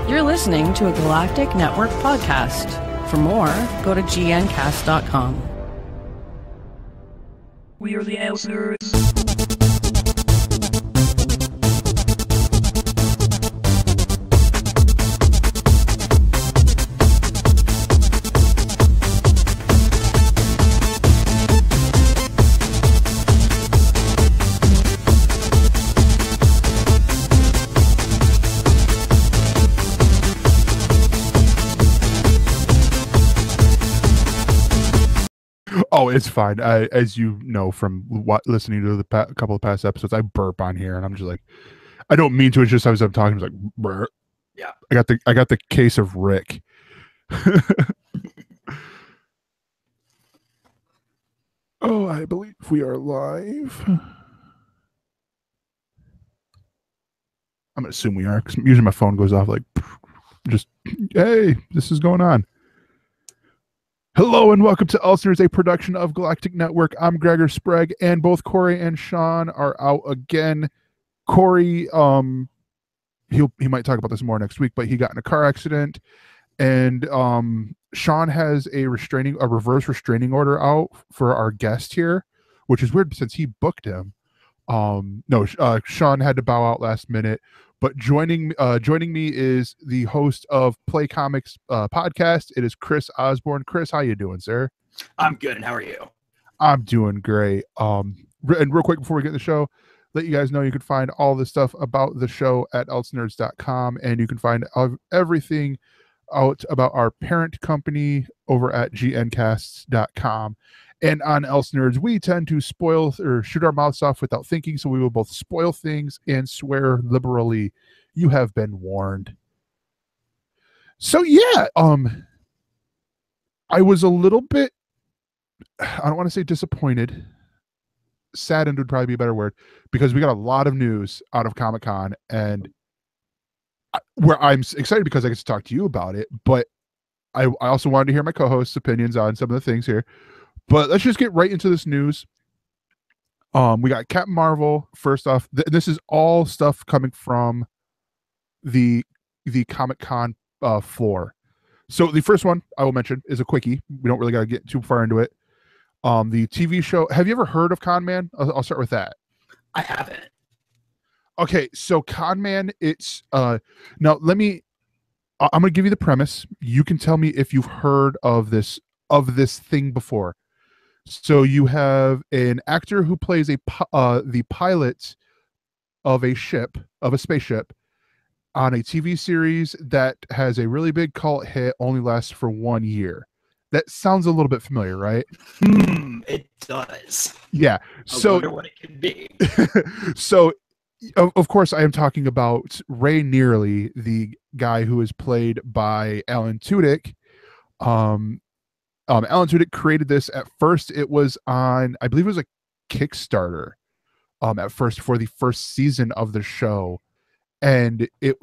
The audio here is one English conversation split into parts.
You're listening to a Galactic Network podcast. For more, go to gncast.com. We are the ElseNerds. Oh, it's fine. As you know from listening to the couple of past episodes, I burp on here, and I'm just like, I don't mean to. It's just as I'm talking, I'm like, burp. Yeah. I got the case of Rick. Oh, I believe we are live. I'm gonna assume we are, because usually my phone goes off like, just, hey, this is going on. Hello and welcome to ElseNerds, a production of Galactic Network. I'm Gregor Sprague, and both Corey and Sean are out again. Corey, he might talk about this more next week, but he got in a car accident, and Sean has a reverse restraining order out for our guest here, which is weird since he booked him. Sean had to bow out last minute. But joining me is the host of Play Comics podcast. It is Chris Osborne. Chris, how you doing, sir? I'm good. And how are you? I'm doing great. And real quick before we get in the show, let you guys know you can find all the stuff about the show at ElseNerds.com, and you can find everything out about our parent company over at GNcasts.com. And on ElseNerds, we tend to spoil or shoot our mouths off without thinking, so we will both spoil things and swear liberally. You have been warned. So yeah, I was a little bit, I don't want to say disappointed. Saddened would probably be a better word, because we got a lot of news out of Comic-Con, and where I'm excited because I get to talk to you about it, but I also wanted to hear my co-host's opinions on some of the things here. But let's just get right into this news. We got Captain Marvel first off. This is all stuff coming from the Comic-Con floor. So the first one I will mention is a quickie. We don't really got to get too far into it. The TV show. Have you ever heard of Con Man? I'll start with that. I haven't. Okay, so Con Man. It's now let me. I'm gonna give you the premise. You can tell me if you've heard of this thing before. So you have an actor who plays the pilot of a spaceship on a TV series that has a really big cult hit, only lasts for 1 year. That sounds a little bit familiar, right? It does. Yeah. I wonder what it could be. So, of course, I am talking about Ray Nearly, the guy who is played by Alan Tudyk. Alan Tudyk created this. At first, it was on, I believe it was a Kickstarter at first for the first season of the show. And it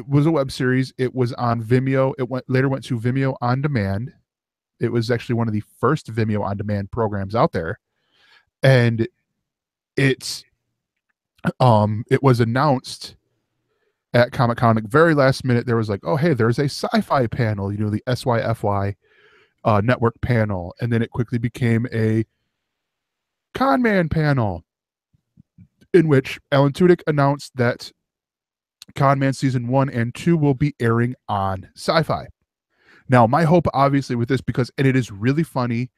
was a web series. It was on Vimeo. It later went to Vimeo On Demand. It was actually one of the first Vimeo On Demand programs out there. And it was announced at Comic-Con, like very last minute. There was like, oh, hey, there's a sci-fi panel, the SYFY network panel, and then it quickly became a Con Man panel, in which Alan Tudyk announced that Con Man season 1 and 2 will be airing on Sci-Fi. Now, my hope, obviously, with this, and it is really funny,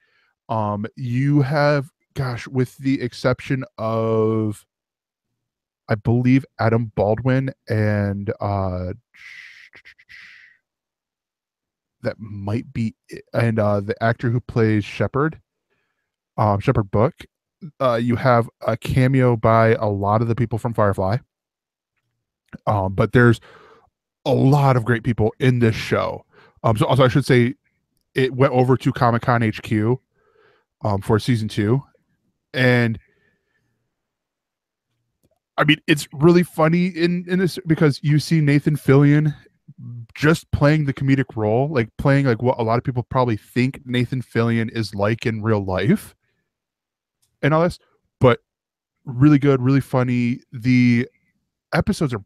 you have, with the exception of, I believe, Adam Baldwin and that might be, and the actor who plays Shepard Book, you have a cameo by a lot of the people from Firefly, but there's a lot of great people in this show. So also I should say it went over to Comic-Con HQ for season 2, and I mean, it's really funny in this, because you see Nathan Fillion just playing the comedic role, like playing like what a lot of people probably think Nathan Fillion is like in real life and all this, but really good, really funny. The episodes are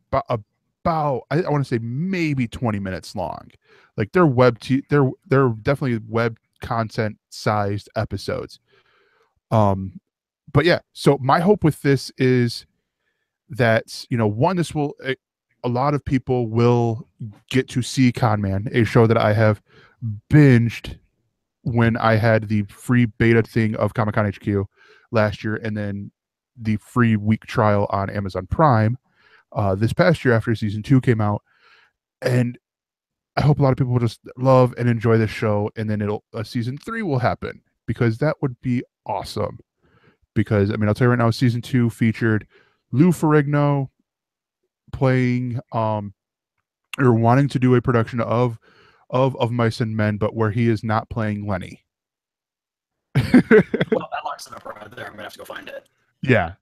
about I want to say maybe 20 minutes long. Like they're they're definitely web content sized episodes. But yeah, so my hope with this is that, you know, one, this will a lot of people will get to see Con Man, a show that I have binged when I had the free beta thing of Comic Con HQ last year, and then the free week trial on Amazon Prime this past year after season 2 came out. And I hope a lot of people will just love and enjoy this show, and then season 3 will happen, because that would be awesome. Because I mean, I'll tell you right now, season 2 featured Lou Ferrigno playing or wanting to do a production of Mice and Men, but where he is not playing Lenny. Well, that locks it up right there. I'm gonna have to go find it. Yeah,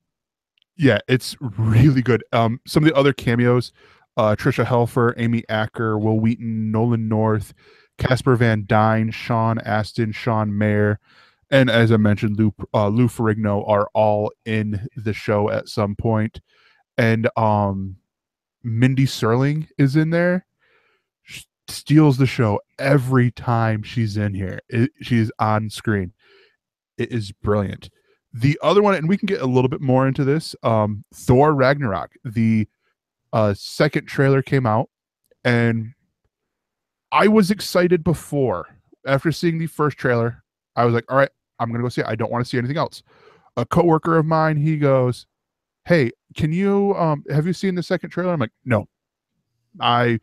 it's really good. Some of the other cameos: Trisha Helfer, Amy Acker, Will Wheaton, Nolan North, Casper Van Dyne, Sean Astin, Sean Mayer, and as I mentioned, Lou Ferrigno are all in the show at some point. And Mindy Serling is in there. She steals the show every time she's in here. She's on screen. It is brilliant. The other one, and we can get a little bit more into this, Thor Ragnarok. The second trailer came out, and I was excited before. After seeing the first trailer, I was like, all right, I'm going to go see it. I don't want to see anything else. A coworker of mine, he goes, hey, can you, have you seen the second trailer? I'm like, no, I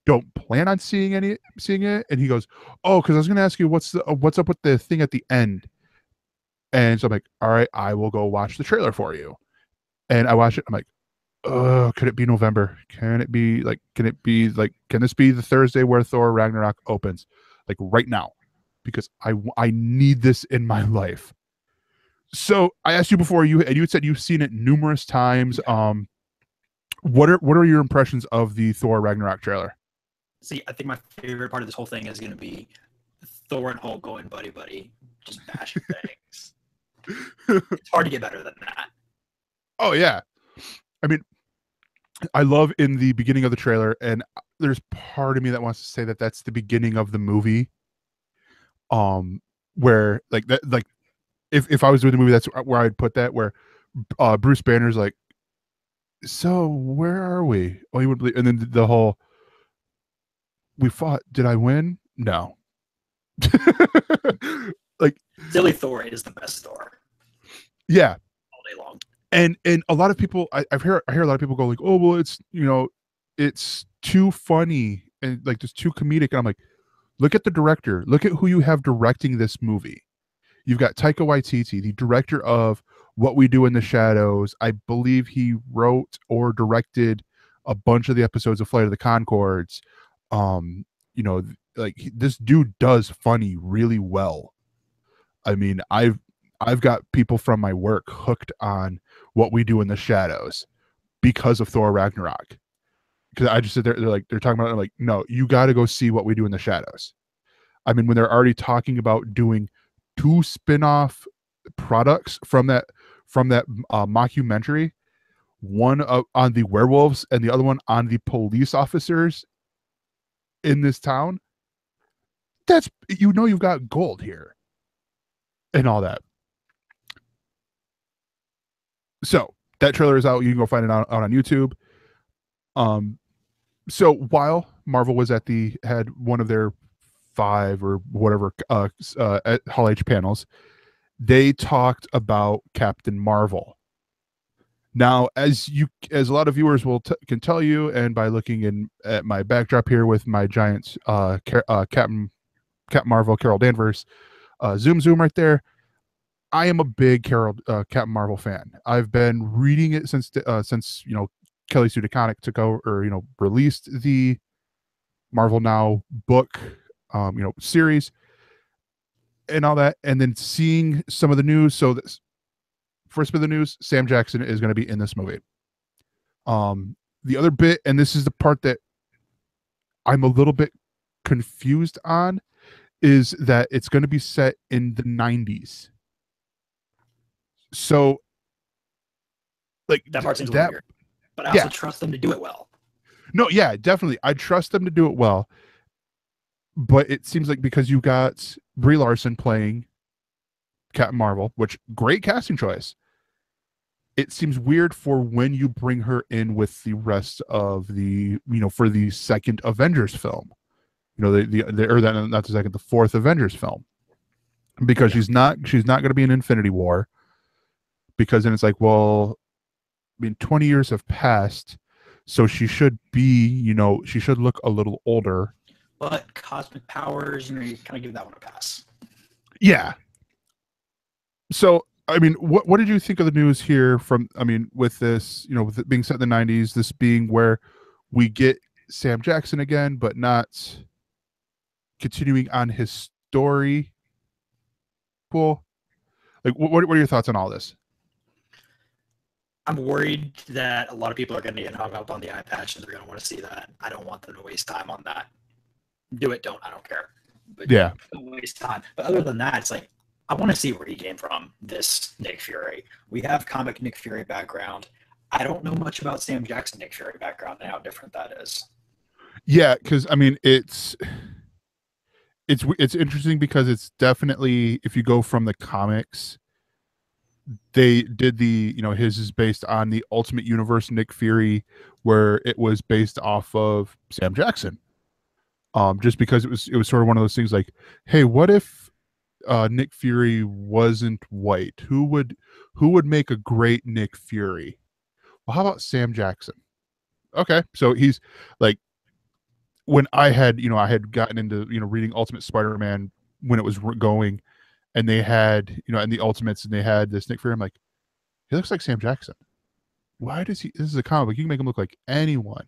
don't plan on seeing it. And he goes, oh, because I was going to ask you what's up with the thing at the end. And so I'm like, all right, I will go watch the trailer for you. And I watch it. I'm like, oh, could it be November? Can this be the Thursday where Thor Ragnarok opens? Like right now, because I need this in my life. So I asked you before, you had said you've seen it numerous times. What are your impressions of the Thor Ragnarok trailer? See, I think my favorite part of this whole thing is going to be Thor and Hulk going buddy, just bashing things. It's hard to get better than that. Oh yeah, I mean, I love in the beginning of the trailer, and there's part of me that wants to say that that's the beginning of the movie. Where like that, like if I was doing the movie, that's where I'd put that. Where Bruce Banner's like, so where are we? Oh, you would believe, and then the whole, we fought. Did I win? No. Like silly Thor is the best Thor. Yeah, all day long. And a lot of people, I hear a lot of people go like, oh well, it's, you know, it's too funny and like just too comedic. And I'm like, look at the director. Look at who you have directing this movie. You've got Taika Waititi, the director of What We Do in the Shadows. I believe he wrote or directed a bunch of the episodes of Flight of the Conchords. You know, like this dude does funny really well. I mean, I've got people from my work hooked on What We Do in the Shadows because of Thor Ragnarok. Because I just sit there, they're talking about it, I'm like, no, you got to go see What We Do in the Shadows. I mean, when they're already talking about doing 2 spin-off products from that mockumentary, one on the werewolves and the other one on the police officers in this town, that's, you know, you've got gold here and all that. So that trailer is out. You can go find it out on YouTube. So while Marvel was had one of their 5 or whatever at Hall H panels, they talked about Captain Marvel. Now, as a lot of viewers can tell you, and by looking at my backdrop here with my giant Captain Marvel Carol Danvers zoom right there, I am a big Captain Marvel fan. I've been reading it since you know, Kelly Sue DeConnick took over, or, you know, released the Marvel Now book, you know, series and all that, and then seeing some of the news. So this first bit of the news, Sam Jackson is going to be in this movie. The other bit, and this is the part that I'm a little bit confused on, is that it's going to be set in the 90s. So, like, that part seems weird, but I also trust them to do it well. No, yeah, definitely. I trust them to do it well. But it seems like because you got Brie Larson playing Captain Marvel, which great casting choice. It seems weird for when you bring her in with the rest of the, for the second Avengers film. Not the second, the fourth Avengers film. Because she's not going to be in Infinity War. Because then it's like, well, 20 years have passed, so she should be, she should look a little older. But cosmic powers, you kind of give that one a pass. Yeah. So, what did you think of the news here with this, with it being set in the 90s, this being where we get Sam Jackson again, but not continuing on his story? Cool. Like, what are your thoughts on all this? I'm worried that a lot of people are going to get hung up on the eye patch and they're going to want to see that. I don't want them to waste time on that. Do it, don't. I don't care. But yeah. Don't waste time. But other than that, it's like, I want to see where he came from, this Nick Fury. We have comic Nick Fury background. I don't know much about Sam Jackson Nick Fury background and how different that is. Yeah, because, it's interesting because it's definitely, if you go from the comics, they did his is based on the Ultimate Universe Nick Fury, where it was based off of Sam Jackson. Just because it was sort of one of those things like, hey, what if Nick Fury wasn't white? Who would make a great Nick Fury? Well, how about Sam Jackson? Okay, so he's like, when I had gotten into reading Ultimate Spider-Man when it was going, and they had and the Ultimates, and they had this Nick Fury, I'm like, he looks like Sam Jackson. Why does he? This is a comic book. You can make him look like anyone.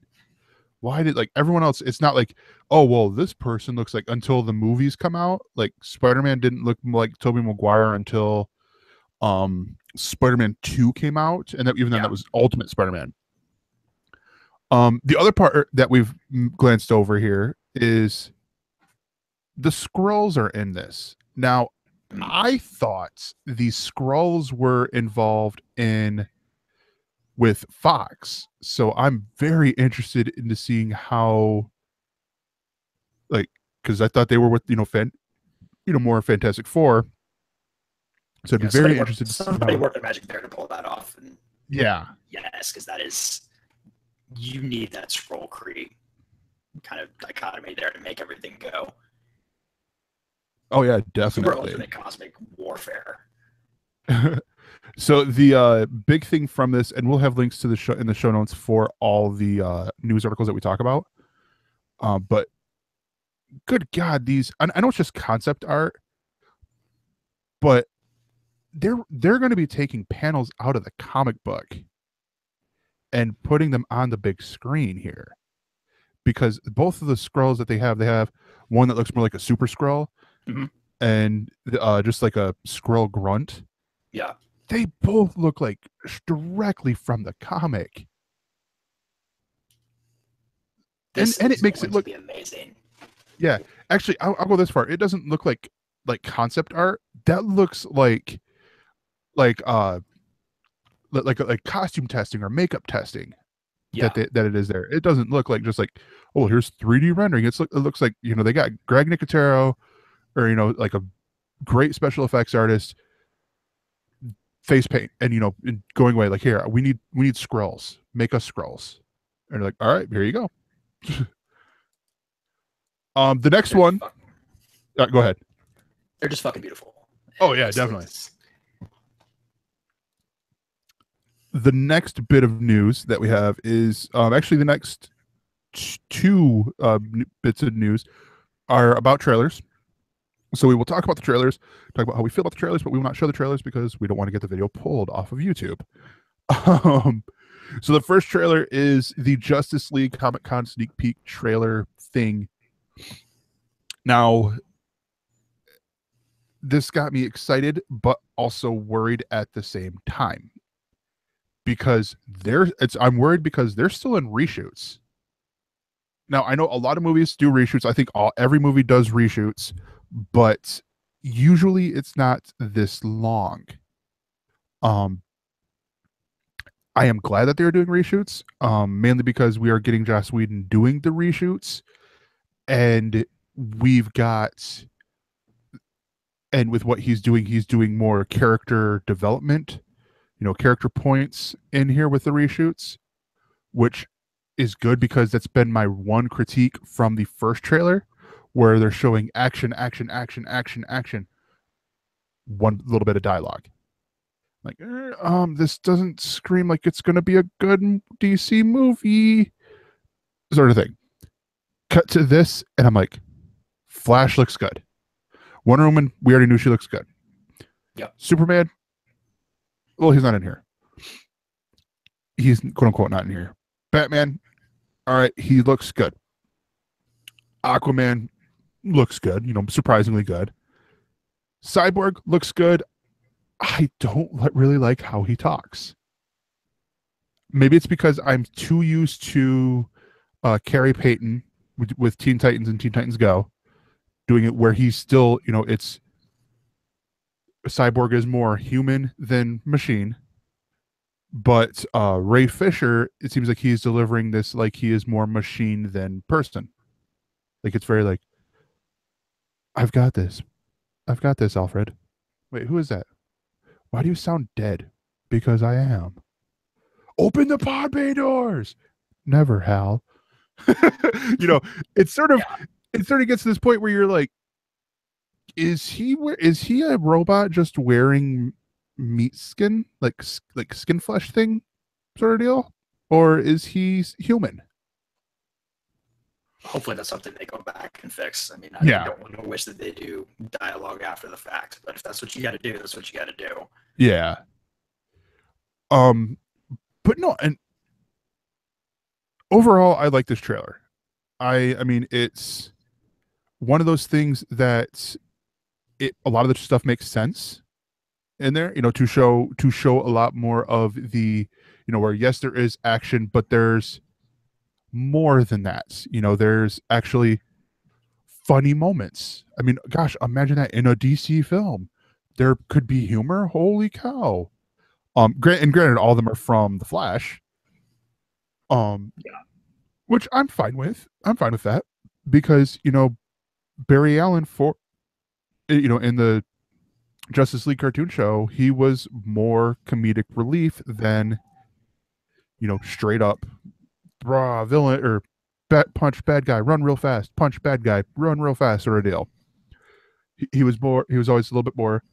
Why did, like, everyone else? It's not like, oh well, this person looks like, until the movies come out. Like, Spider-Man didn't look like Tobey Maguire until Spider-Man 2 came out, and then that was Ultimate Spider-Man. The other part that we've glanced over here is the Skrulls are in this. Now, I thought these Skrulls were involved with Fox, so I'm very interested into seeing how, like, because I thought they were with more Fantastic Four, so I'd be very interested to see somebody worked at Magic there to pull that off. And yes, because that is, you need that Skrull Kree kind of dichotomy there to make everything go. Oh yeah, definitely. Super ultimate cosmic warfare. So the big thing from this, and we'll have links to the show in the show notes for all the news articles that we talk about. But good God, I know it's just concept art, but they're going to be taking panels out of the comic book and putting them on the big screen here, because both of the Skrulls that they have one that looks more like a Super Skrull, and just like a Skrull grunt. Yeah. They both look like directly from the comic. And it makes it look amazing. Yeah. Actually, I'll go this far. It doesn't look like concept art. That looks like costume testing or makeup testing. Yeah. That it is there. It doesn't look like just like, oh, here's 3D rendering. It looks like, they got Greg Nicotero, or like a great special effects artist, face paint, and going away like, here, we need Skrulls, make us Skrulls, and they're like, all right, here you go. The next one, go ahead. They're just fucking beautiful. Oh yeah, definitely. The next bit of news that we have is actually the next two bits of news are about trailers. So we will talk about the trailers, talk about how we feel about the trailers, but we will not show the trailers because we don't want to get the video pulled off of YouTube. So the first trailer is the Justice League Comic-Con sneak peek trailer thing. Now, this got me excited, but also worried at the same time, because I'm worried because they're still in reshoots. Now, I know a lot of movies do reshoots. I think every movie does reshoots, but usually it's not this long. I am glad that they're doing reshoots, mainly because we are getting Joss Whedon doing the reshoots, and we've got, and with what he's doing more character development, character points in here with the reshoots, which is good because that's been my one critique from the first trailer, where they're showing action, action, action, action, action, one little bit of dialogue. Like, this doesn't scream like it's going to be a good DC movie, sort of thing. Cut to this, and I'm like, Flash looks good. Wonder Woman, we already knew she looks good. Yeah. Superman, well, he's not in here. He's quote unquote not in here. Batman, all right, he looks good. Aquaman looks good, surprisingly good. Cyborg looks good. I don't really like how he talks. Maybe it's because I'm too used to Carrie Payton with Teen Titans and Teen Titans Go, doing it where he's still, it's Cyborg is more human than machine. But Ray Fisher, it seems like he's delivering this like he is more machine than person. Like it's very like, I've got this, Alfred. Wait, who is that? Why do you sound dead? Because I am. Open the pod bay doors. Never, Hal. It's sort of gets to this point where you're like, is he a robot just wearing meat skin, like skin flesh thing sort of deal? Or is he human? Hopefully that's something they go back and fix. I mean, I don't want to wish that they do dialogue after the fact, but if that's what you got to do, that's what you got to do. Yeah. But no, and overall, I like this trailer. I mean, it's one of those things that a lot of the stuff makes sense in there, to show a lot more of the, where yes, there is action, but there's more than that. There's actually funny moments. I mean, gosh, imagine that in a DC film. There could be humor. Holy cow. Granted, all of them are from The Flash. Which I'm fine with. I'm fine with that because, Barry Allen in the Justice League cartoon show, he was more comedic relief than, straight up villain or punch bad guy, run real fast, punch bad guy, run real fast, or a deal. He was always a little bit more,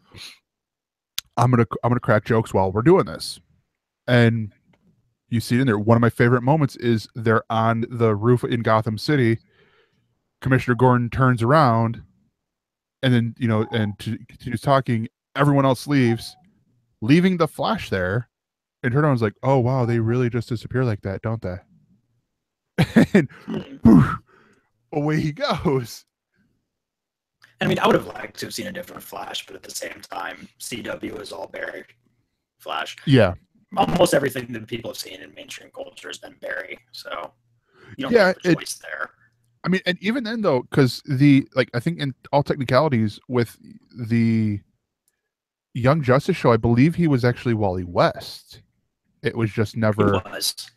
I'm gonna crack jokes while we're doing this. And you see it in there. One of my favorite moments is they're on the roof in Gotham City. Commissioner Gordon turns around and then, and continues talking. Everyone else leaves, leaving the Flash there. And turn around is like, oh, wow, they really just disappear like that, don't they? And poof, away he goes. I mean, I would have liked to have seen a different Flash, but at the same time, CW is all Barry Flash. Yeah. Almost everything that people have seen in mainstream culture has been Barry, so you don't have a choice there. I mean, and even then though, because I think in all technicalities with the Young Justice show, I believe he was actually Wally West. It was just never. It was.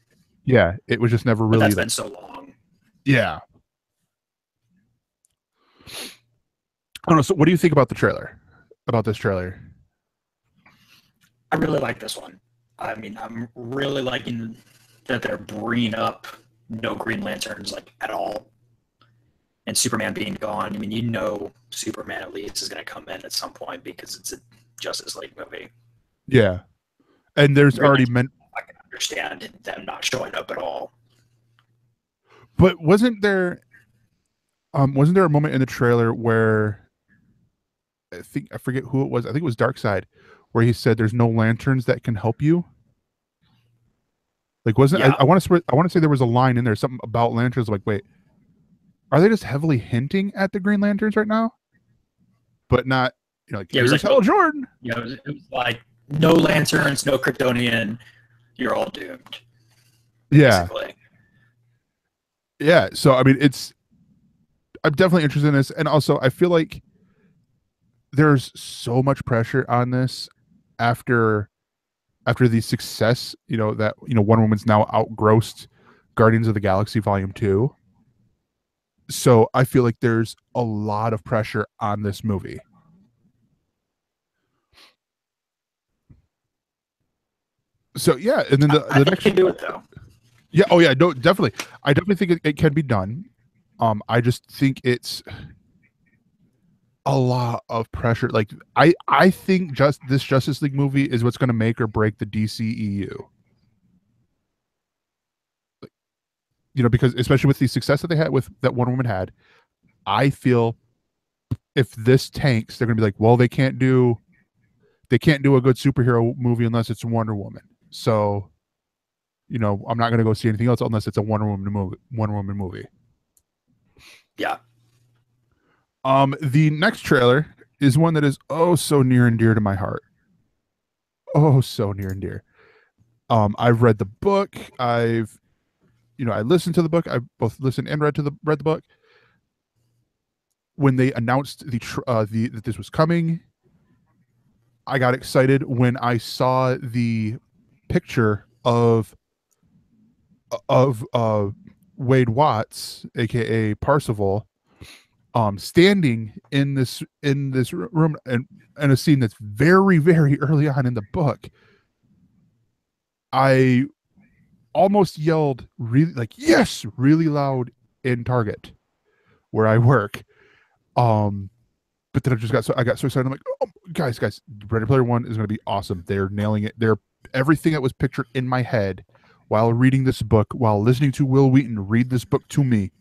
Yeah, it was just never really. But that's been so long. Yeah. I don't know. So, what do you think about the trailer? About this trailer? I really like this one. I mean, I'm really liking that they're bringing up no Green Lanterns at all, and Superman being gone. I mean, Superman at least is going to come in at some point because it's a Justice League movie. Yeah, and there's already I can understand them not showing up at all. But wasn't there a moment in the trailer where I forget who it was. I think it was Darkseid, where he said, "There's no lanterns that can help you." I want to say there was a line in there, something about lanterns. Like, wait, are they just heavily hinting at the Green Lanterns right now? But not, here's Hal Jordan. Yeah, it was like no lanterns, no Kryptonian. You're all doomed. Yeah. Basically. Yeah. So I mean, I'm definitely interested in this, and also I feel like there's so much pressure on this after after the success, that Wonder Woman's now outgrossed Guardians of the Galaxy Volume 2. So I feel like there's a lot of pressure on this movie. So yeah, and then the next can do it though. Yeah, oh yeah, no, definitely. I definitely think it can be done. I just think it's a lot of pressure. Like I think this Justice League movie is what's going to make or break the DCEU. Because especially with the success that they had with that Wonder Woman had, I feel if this tanks, they're going to be like, well, they can't do a good superhero movie unless it's Wonder Woman. So, I'm not going to go see anything else unless it's a Wonder Woman movie. Yeah. The next trailer is one that is oh so near and dear to my heart. Oh, so near and dear. I've read the book. I listened to the book. I both listened and read the book. When they announced that this was coming, I got excited when I saw the picture of Wade Watts, aka Parzival, standing in this room and a scene that's very, very early on in the book. I almost yelled really yes, really loud in Target where I work. But then I got so excited. I'm like, oh, guys, Ready Player One is going to be awesome. They're nailing it. Everything that was pictured in my head while reading this book, while listening to Will Wheaton read this book to me,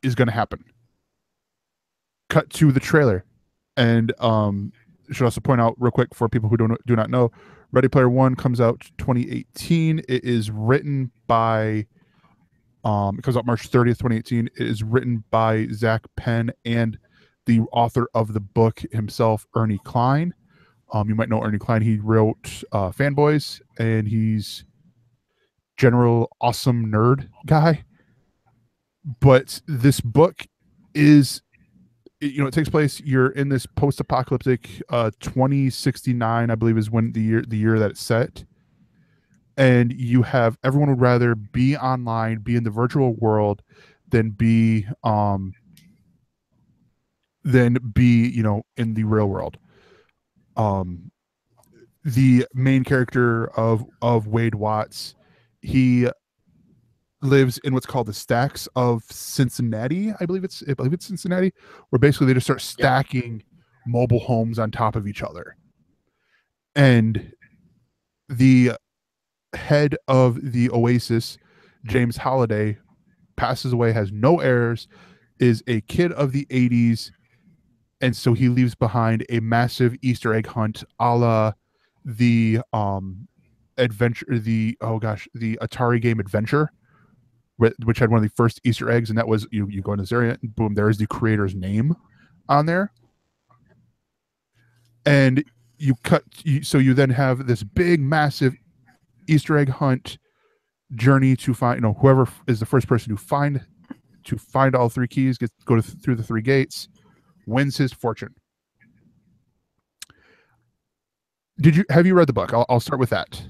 is going to happen. Cut to the trailer, and should also point out real quick for people who do not know, Ready Player One comes out 2018. It is written by it comes out March 30th, 2018. It is written by Zach Penn and the author of the book himself, Ernie Cline. You might know Ernie Cline. He wrote Fanboys, and he's general awesome nerd guy. But this book is, it takes place. You're in this post-apocalyptic 2069, I believe, is when the year that it's set. And you have everyone would rather be online, be in the virtual world, than be in the real world. The main character of Wade Watts, he lives in what's called the Stacks of Cincinnati. I believe it's Cincinnati, where basically they just start stacking mobile homes on top of each other. And the head of the Oasis, James Holliday, passes away, has no heirs, is a kid of the 80s, and so he leaves behind a massive Easter egg hunt a la the adventure, the Atari game Adventure, which had one of the first Easter eggs, and that was you go in this area and boom, there is the creator's name on there. And so you then have this big massive Easter egg hunt journey to find, whoever is the first person to find all three keys, through the three gates, wins his fortune. Have you read the book? I'll start with that.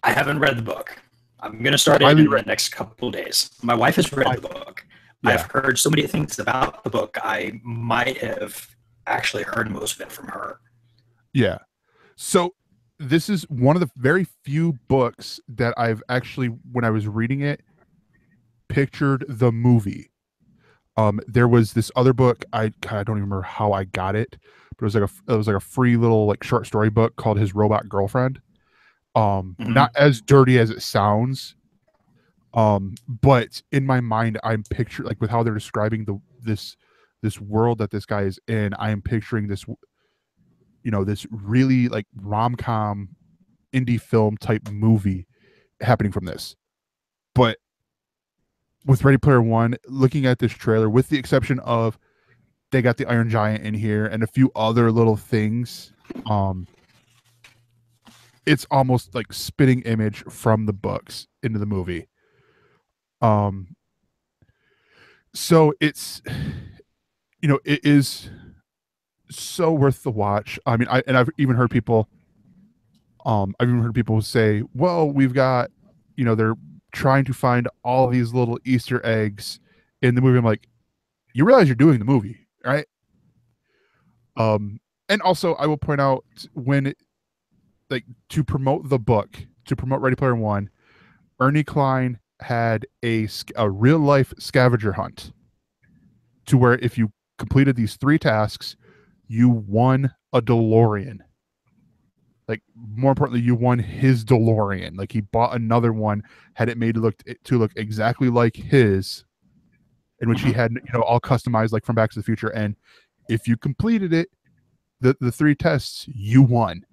I haven't read the book. I'm going to start it in the next couple of days. My wife has read the book. Yeah. I've heard so many things about the book. I might have actually heard most of it from her. Yeah. So this is one of the very few books that I've actually, when I was reading it, pictured the movie. There was this other book, I don't even remember how I got it, but it was like a free little short story book called His Robot Girlfriend. Not as dirty as it sounds, but in my mind I'm picturing, with how they're describing this world that this guy is in, I am picturing this this really rom-com indie film type movie happening from this. But with Ready Player One, looking at this trailer, with the exception of they got the Iron Giant in here and a few other little things, it's almost like spitting image from the books into the movie. So it's, it is so worth the watch. I mean, I've even heard people I've even heard people say, well, we've got, they're trying to find all these little Easter eggs in the movie. I'm like, you realize you're doing the movie, right? And also I will point out to promote the book, to promote Ready Player One, Ernie Klein had a real life scavenger hunt to where if you completed these 3 tasks, you won a DeLorean. Like, more importantly, you won his DeLorean. Like, he bought another one, had it made to look exactly like his, in which he had, all customized like from Back to the Future. And if you completed it, the 3 tests, you won.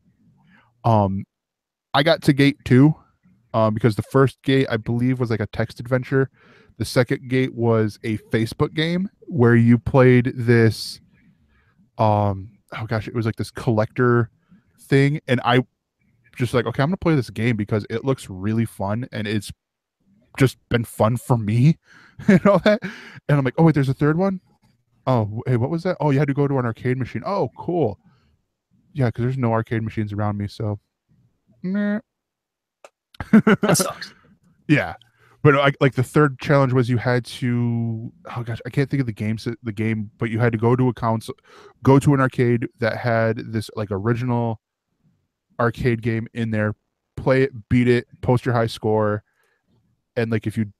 I got to gate 2, because the first gate, I believe, was like a text adventure. The second gate was a Facebook game where you played this, oh gosh, it was like this collector thing. And I just like, okay, I'm going to play this game because it looks really fun and it's just been fun for me and all that. And I'm like, oh, wait, there's a third one? Oh, hey, what was that? Oh, you had to go to an arcade machine. Oh, cool. Yeah, because there's no arcade machines around me, so meh. That sucks. Yeah, but like the third challenge was you had to, oh gosh, I can't think of the game, but you had to go to go to an arcade that had this like original arcade game in there, play it, beat it, post your high score, and like if you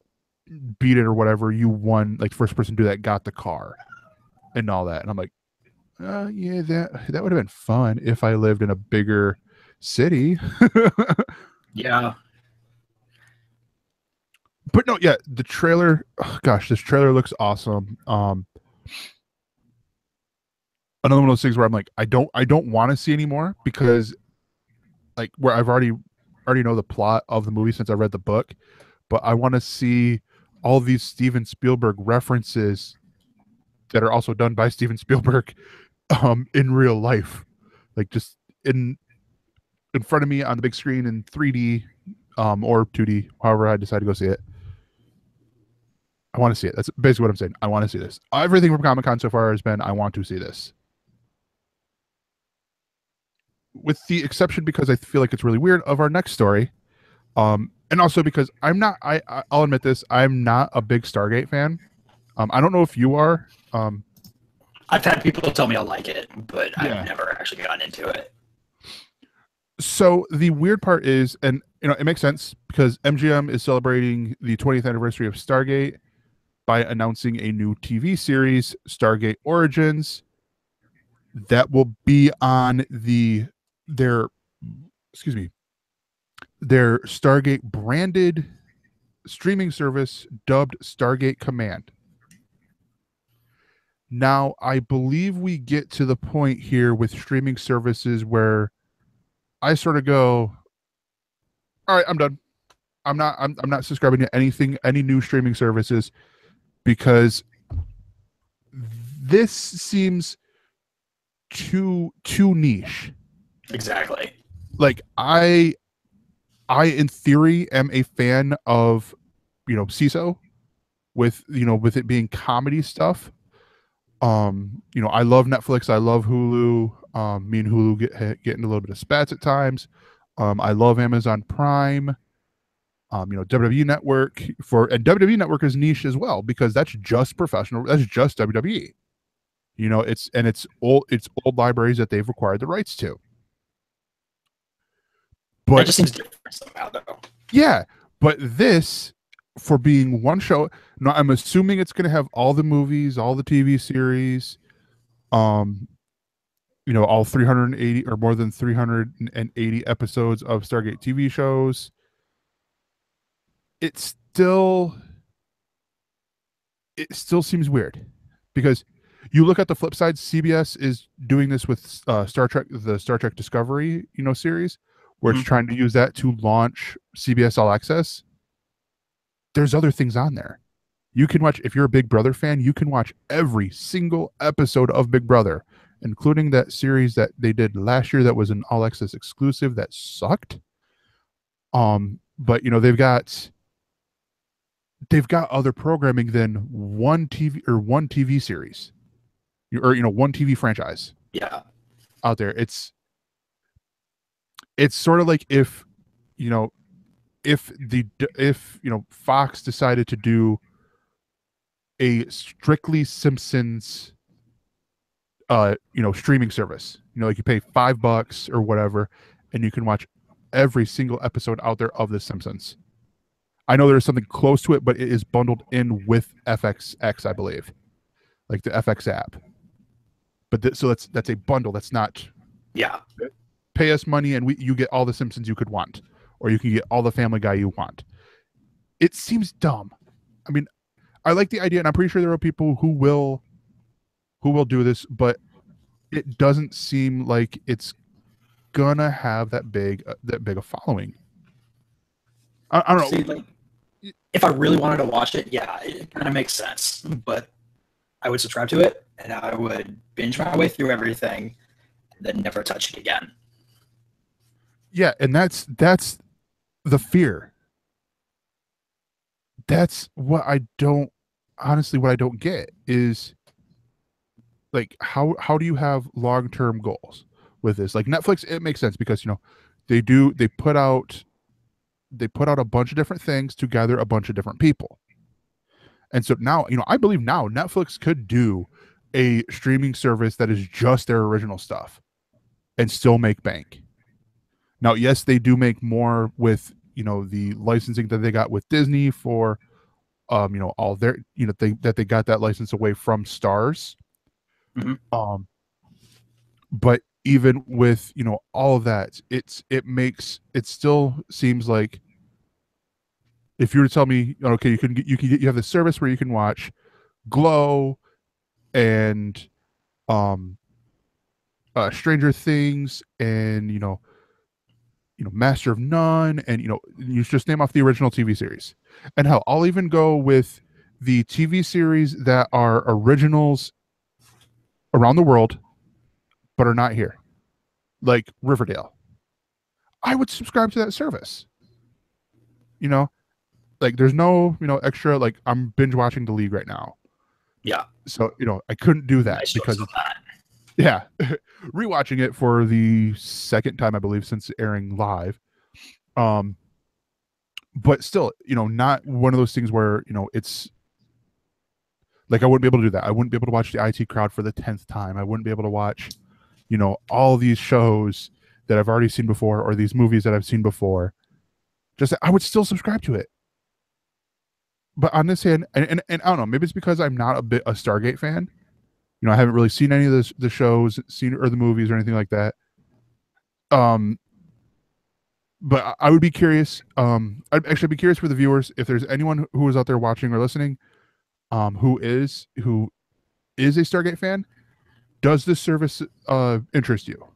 beat it or whatever, you won. Like, first person to do that got the car and all that. And I'm like, yeah, that would have been fun if I lived in a bigger city. Yeah. But no, yeah, the trailer, oh gosh, this trailer looks awesome. Another one of those things where I'm like, I don't want to see anymore, because like, where I've already know the plot of the movie since I read the book, but I want to see all these Steven Spielberg references that are also done by Steven Spielberg in real life, like just in front of me on the big screen in 3D or 2D, however I decide to go see it. I want to see it. That's basically what I'm saying. I want to see this. Everything from Comic-Con so far has been, I want to see this. With the exception, because I feel like it's really weird, of our next story. And also because I'll admit this, I'm not a big Stargate fan. I don't know if you are. I've had people tell me I like it, but Yeah. I've never actually gotten into it. So the weird part is, and it makes sense, because MGM is celebrating the 20th anniversary of Stargate by announcing a new TV series, Stargate Origins, that will be on their Stargate branded streaming service dubbed Stargate Command. Now, I believe we get to the point here with streaming services where I sort of go, all right, I'm done. I'm not subscribing to any new streaming services, because this seems too niche. Exactly. Like, I in theory am a fan of CISO, with it being comedy stuff. I love Netflix, I love Hulu. Me and Hulu get into a little bit of spats at times. I love Amazon Prime. WWE Network, and WWE Network is niche as well, because that's just professional. That's just WWE. It's old libraries that they've acquired the rights to. But that just seems different somehow, though. Yeah, but this, for being one show, no, I'm assuming it's going to have all the movies, all the TV series, all 380 or more than 380 episodes of Stargate TV shows. It still seems weird, because you look at the flip side. CBS is doing this with Star Trek, the Star Trek Discovery, series, where it's trying to use that to launch CBS All Access. There's other things on there. You can watch, if you're a Big Brother fan, you can watch every single episode of Big Brother, including that series that they did last year that was an All Access exclusive that sucked. But they've got other programming than one TV series, or one TV franchise. Yeah. Out there. It's it's sort of like if you know if Fox decided to do a strictly Simpsons streaming service, like you pay $5 or whatever and you can watch every single episode out there of the Simpsons. I know there's something close to it, but it is bundled in with FXX, I believe, like the FX app. But so that's a bundle. That's not pay us money and you get all the Simpsons you could want, or you can get all the Family Guy you want. It seems dumb. I mean, I like the idea, and I'm pretty sure there are people who will do this, but it doesn't seem like it's gonna have that big a following. I don't know. See, like, if I really wanted to watch it, yeah, it kind of makes sense. But I would subscribe to it, and I would binge my way through everything, and then never touch it again. Yeah, and that's the fear. That's what I don't get is, like, how do you have long-term goals with this? Like Netflix, it makes sense because they put out a bunch of different things to gather a bunch of different people. And so now, I believe now Netflix could do a streaming service that is just their original stuff and still make bank. Now, yes, they do make more with, the licensing that they got with Disney for, all their, they got that license away from Stars. Mm-hmm. But even with, all of that, it still seems like, if you were to tell me, okay, you have this service where you can watch Glow and Stranger Things and Master of None, and you just name off the original TV series. And hell, I'll even go with the TV series that are originals around the world but are not here, like Riverdale. I would subscribe to that service. Like there's no extra, like I'm binge watching The League right now. Yeah. So I couldn't do that because yeah, rewatching it for the second time, I believe, since airing live. But still, not one of those things where it's like I wouldn't be able to do that. I wouldn't be able to watch the IT Crowd for the 10th time. I wouldn't be able to watch all these shows that I've already seen before, or these movies that I've seen before. Just I would still subscribe to it. But on this hand, and I don't know, maybe it's because I'm not a Stargate fan. I haven't really seen any of the shows, or the movies or anything like that. But I would be curious. I'd actually be curious for the viewers if there's anyone who is out there watching or listening, who is a Stargate fan. Does this service interest you?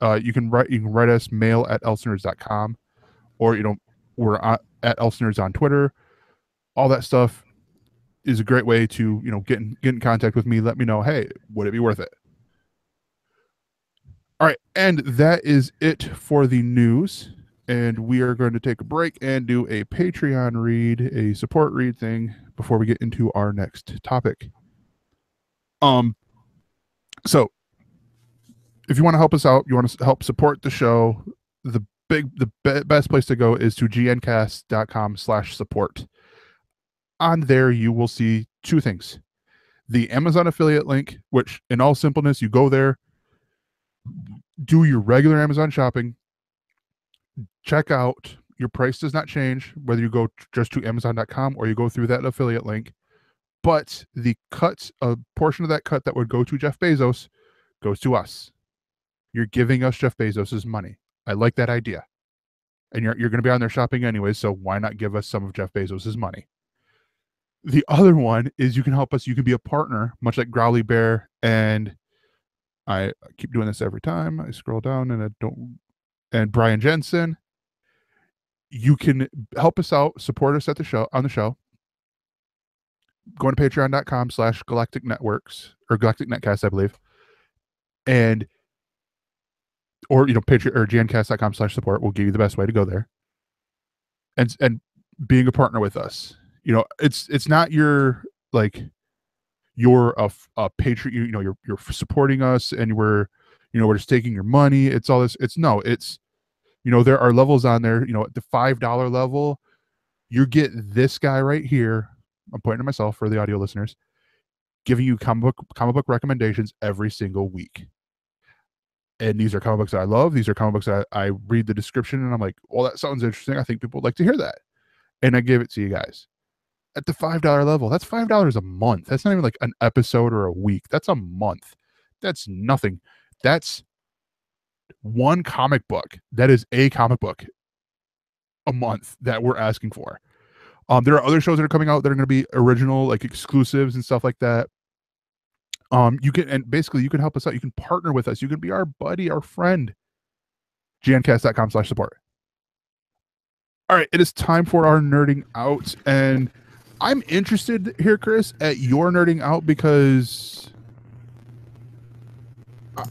You can write us mail at ElseNerds.com, or we're at ElseNerds on Twitter. All that stuff is a great way to get in contact with me. Let me know, hey, would it be worth it? All right, and that is it for the news. And we are going to take a break and do a Patreon read, a support read thing before we get into our next topic. So if you want to help us out, you want to help support the show, the best place to go is to gncast.com/support. On there, you will see two things. The Amazon affiliate link, which in all simpleness, you go there, do your regular Amazon shopping, check out, your price does not change, whether you go just to Amazon.com or you go through that affiliate link. But the a portion of that cut that would go to Jeff Bezos goes to us. You're giving us Jeff Bezos's money. I like that idea. And you're going to be on there shopping anyway, so why not give us some of Jeff Bezos's money? The other one is you can help us. You can be a partner, much like Growly Bear, and I keep doing this every time I scroll down and Brian Jensen. You can help us out, support us on the show. Going to patreon.com/Galactic Networks or Galactic Netcast, I believe. Or Patreon or gncast.com/support will give you the best way to go there. And being a partner with us. It's not you're a patron, you're supporting us and we're just taking your money. It's all this. It's There are levels on there. At the $5 level, you get this guy right here. I'm pointing to myself for the audio listeners, giving you comic book recommendations every single week. And these are comic books that I love. These are comic books that I read the description and I'm like, well, that sounds interesting. I think people would like to hear that. And I give it to you guys. At the $5 level, that's $5 a month. That's not even like an episode or a week. That's a month. That's nothing. That's one comic book. That is a comic book a month that we're asking for. There are other shows that are coming out that are going to be original, like exclusives and stuff like that. You can help us out. You can partner with us. You can be our buddy, our friend. gncast.com/support. All right, it is time for our nerding out, and I'm interested here, Chris, at your nerding out because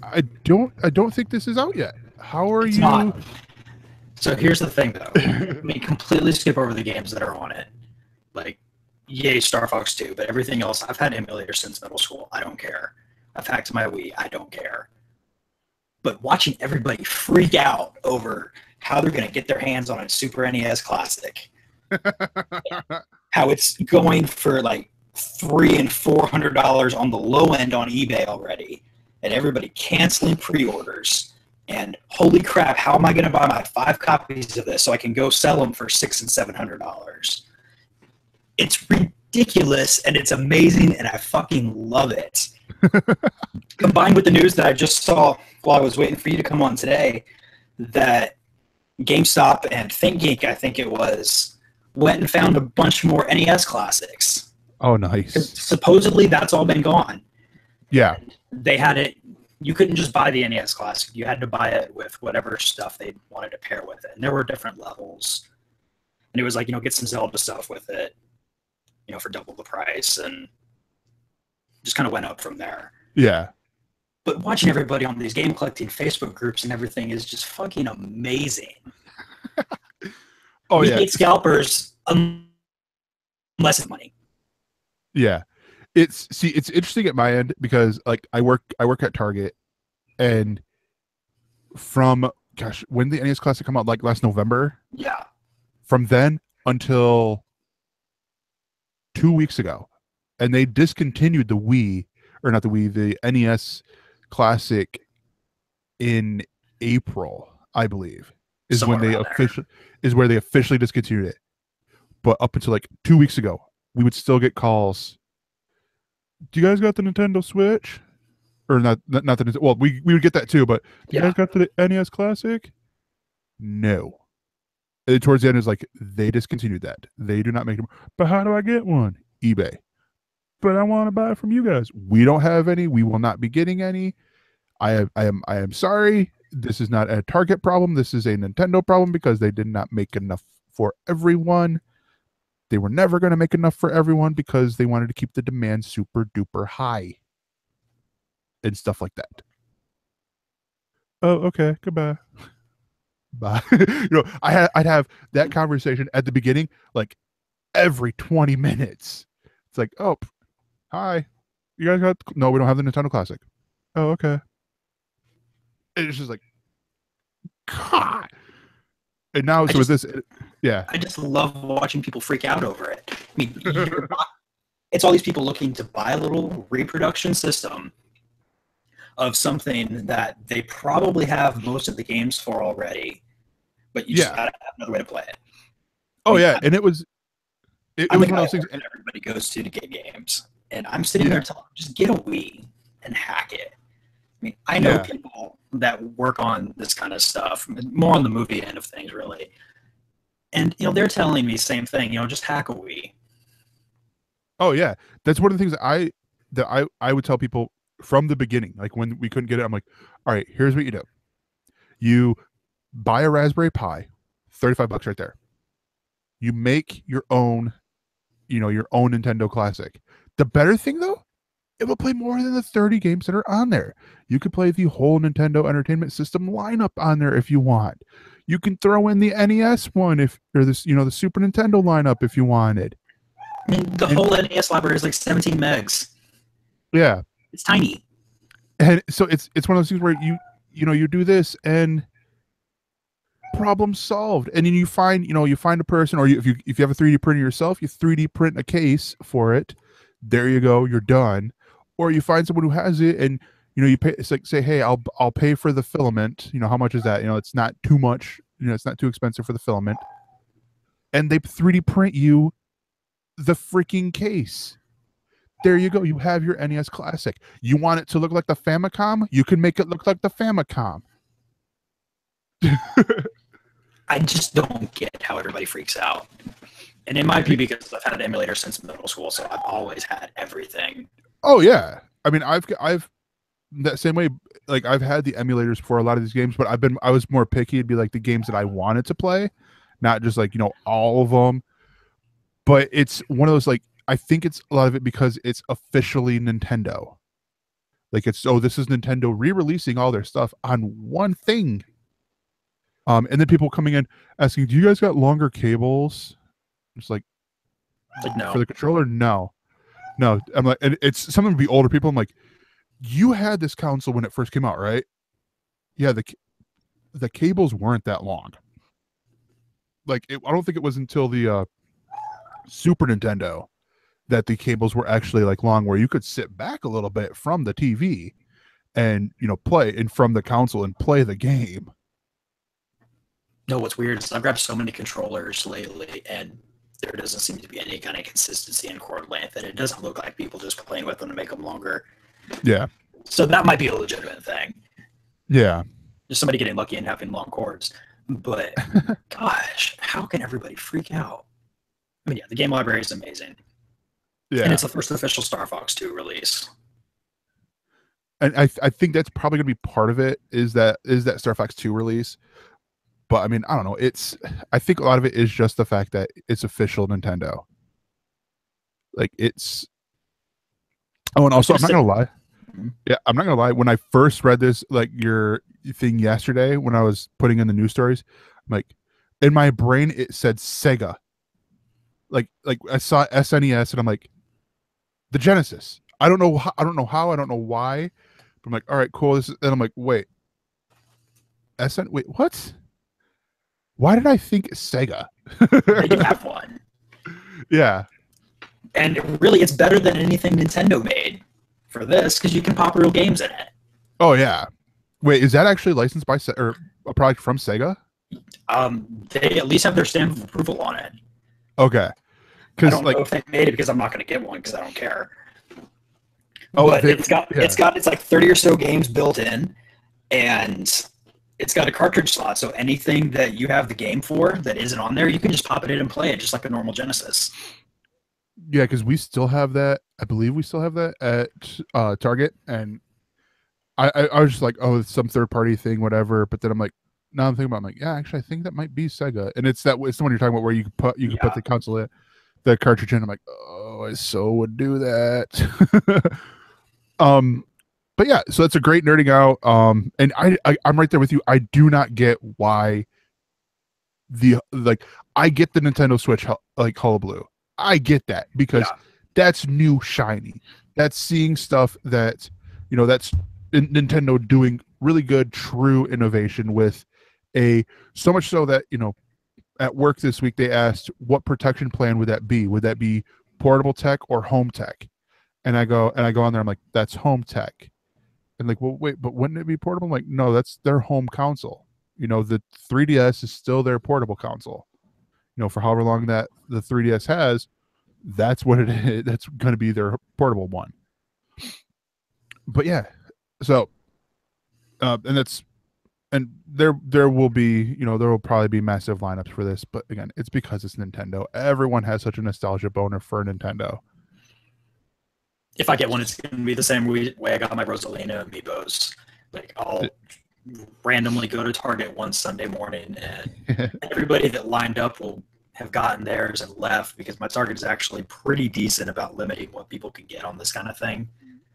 I don't think this is out yet. How are you? Not. So here's the thing, though. Let me completely skip over the games that are on it. Like, yay, Star Fox 2, but everything else, I've had emulators since middle school. I don't care. I've hacked my Wii. I don't care. But watching everybody freak out over how they're going to get their hands on a Super NES Classic, how it's going for like $300 and $400 on the low end on eBay already, and everybody canceling pre-orders. And holy crap, how am I going to buy my 5 copies of this so I can go sell them for $600 and $700? It's ridiculous, and it's amazing, and I fucking love it. Combined with the news that I just saw while I was waiting for you to come on today, that GameStop and ThinkGeek, I think it was, went and found a bunch more NES classics. Oh, nice. Supposedly, that's all been gone. Yeah. And they had it. You couldn't just buy the NES Classic. You had to buy it with whatever stuff they wanted to pair with it. And there were different levels. And it was like, get some Zelda stuff with it, for double the price. And just kind of went up from there. Yeah. But watching everybody on these game collecting Facebook groups and everything is just fucking amazing. We hate scalpers unless it's money. Yeah. It's interesting at my end because like I work at Target, and from when the NES Classic come out, like last November. Yeah. From then until 2 weeks ago, and they discontinued the NES Classic in April, I believe, is where they officially discontinued it. But up until like 2 weeks ago, we would still get calls. Do you guys got the Nintendo Switch? Or not the, well, we would get that too, but do you guys got the NES Classic? No. And towards the end, it's like they discontinued that. They do not make them. But how do I get one? eBay. But I want to buy it from you guys. We don't have any. We will not be getting any. I am sorry. This is not a Target problem. This is a Nintendo problem because they did not make enough for everyone. They were never going to make enough for everyone because they wanted to keep the demand super duper high and stuff like that. Oh, okay. Goodbye. Bye. I'd have that conversation at the beginning, like every 20 minutes. It's like, oh, hi. You guys got? No, we don't have the Nintendo Classic. Oh, okay. And it's just like, God. And now, with this, yeah. I just love watching people freak out over it. I mean, it's all these people looking to buy a little reproduction system of something that they probably have most of the games for already, but you just gotta have another way to play it. Oh, and it was one of those things everybody goes to get games, and I'm sitting there telling them, just get a Wii and hack it. I mean, I know people that work on this kind of stuff, more on the movie end of things, really. And, they're telling me the same thing, just hack a Wii. Oh, yeah. That's one of the things that I would tell people from the beginning. Like, when we couldn't get it, I'm like, all right, here's what you do. You buy a Raspberry Pi, $35 right there. You make your own, your own Nintendo Classic. The better thing, though, it will play more than the 30 games that are on there. You could play the whole Nintendo Entertainment System lineup on there if you want. You can throw in the NES one the Super Nintendo lineup if you wanted. I mean, the whole NES library is like 17 megs. Yeah, it's tiny. And so it's one of those things where you do this, and problem solved. And then you find a person, or if you have a 3D printer yourself, you 3D print a case for it. There you go, you're done. Or you find someone who has it, and you pay. It's like, say, hey, I'll pay for the filament. How much is that? It's not too much. It's not too expensive for the filament. And they 3D print you the freaking case. There you go. You have your NES Classic. You want it to look like the Famicom? You can make it look like the Famicom. I just don't get how everybody freaks out. And it might be because I've had an emulator since middle school, so I've always had everything. Oh yeah. I mean, I've that same way. Like, I've had the emulators for a lot of these games, but I was more picky. It'd be like the games that I wanted to play, not just like all of them. But it's one of those, like, I think it's a lot of it because it's officially Nintendo. Like, this is Nintendo re-releasing all their stuff on one thing. And then people coming in asking, do you guys got longer cables? It's like no. For the controller, no. I'm like, and it's something to be older people. I'm like, you had this console when it first came out, right? Yeah, the cables weren't that long. Like, I don't think it was until the Super Nintendo that the cables were actually like long, where you could sit back a little bit from the TV and play, and from the console and play the game. No, what's weird is I've grabbed so many controllers lately, and there doesn't seem to be any kind of consistency in cord length, and it doesn't look like people just playing with them to make them longer. Yeah. So that might be a legitimate thing. Yeah. Just somebody getting lucky and having long cords. But gosh, how can everybody freak out? I mean, yeah, the game library is amazing. Yeah. And it's the first official Star Fox 2 release. And I think that's probably going to be part of it, is that Star Fox 2 release. But I mean, I don't know. I think a lot of it is just the fact that it's official Nintendo. Like, it's. Oh, and also, I'm not gonna lie. Yeah, I'm not gonna lie. When I first read this, like, your thing yesterday, when I was putting in the news stories, I'm like, in my brain it said Sega. Like I saw SNES, and I'm like, the Genesis. I don't know how. I don't know why. But I'm like, all right, cool. And I'm like, wait, wait, what? Why did I think Sega? They do have one. Yeah. And really, it's better than anything Nintendo made for this, because you can pop real games in it. Oh, yeah. Wait, is that actually licensed by or a product from Sega? They at least have their stamp of approval on it. Okay. I don't know if they made it, because I'm not going to get one, because I don't care. Oh, but it's like 30 or so games built in, and it's got a cartridge slot, so anything that you have the game for that isn't on there, you can just pop it in and play it, just like a normal Genesis. Yeah, because we still have that. I believe we still have that at Target, and I was just like, oh, it's some third-party thing, whatever. But then I'm like, now I'm thinking about it, I'm like, yeah, actually, I think that might be Sega, and it's the one you're talking about where you can put the console in, the cartridge in. I'm like, oh, I so would do that. But yeah, so it's a great nerding out. And I'm right there with you. I do not get why I get the Nintendo Switch like hullabaloo. I get that, because that's new, shiny. That's seeing stuff that that's Nintendo doing really good, true innovation with so much so that at work this week they asked, what protection plan would that be? Would that be portable tech or home tech? And I go on there. I'm like, that's home tech. And like, well, wait, but wouldn't it be portable? I'm like, no, that's their home console. The 3DS is still their portable console. For however long that the 3DS has, that's what it is. That's going to be their portable one. But yeah, so and there will be, there will probably be massive lineups for this. But again, it's because it's Nintendo. Everyone has such a nostalgia boner for Nintendo. If I get one, it's going to be the same way I got my Rosalina amiibos. Like, I'll randomly go to Target one Sunday morning, and everybody that lined up will have gotten theirs and left, because my Target is actually pretty decent about limiting what people can get on this kind of thing.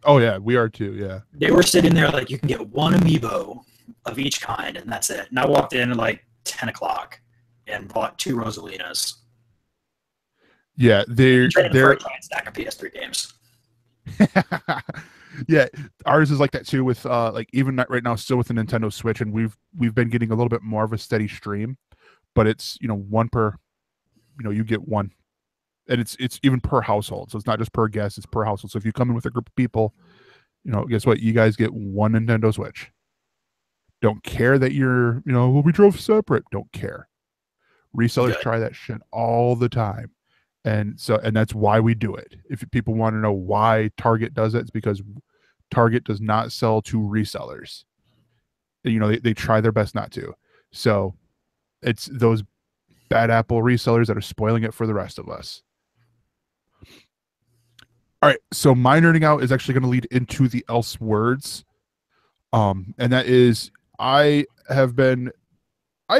Oh, yeah, we are too, yeah. They were sitting there like, you can get one amiibo of each kind, and that's it. And I walked in at like 10 o'clock and bought 2 Rosalinas. Yeah, they're for a giant stack of PS3 games. Yeah, ours is like that too. With like even right now, still with the Nintendo Switch, and we've been getting a little bit more of a steady stream, but it's one per. You get one, and it's even per household, so it's not just per guest; it's per household. So if you come in with a group of people, guess what? You guys get one Nintendo Switch. Don't care that you're, well, we drove separate. Don't care. Resellers Good. try that shit all the time. And that's why we do it. If people want to know why Target does it, it's because Target does not sell to resellers. They try their best not to. So it's those bad apple resellers that are spoiling it for the rest of us. All right. So my nerding out is actually going to lead into the else words. And that is I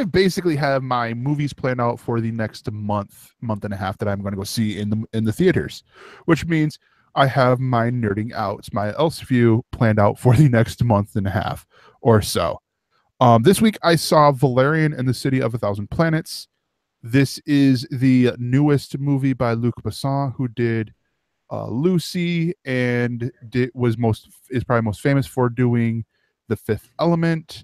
basically have my movies planned out for the next month and a half that I'm going to go see in the theaters, which means I have my nerding out, my ElseView planned out for the next month and a half or so. This week I saw Valerian and the City of a Thousand Planets. This is the newest movie by Luc Besson, who did Lucy and is probably most famous for doing The Fifth Element.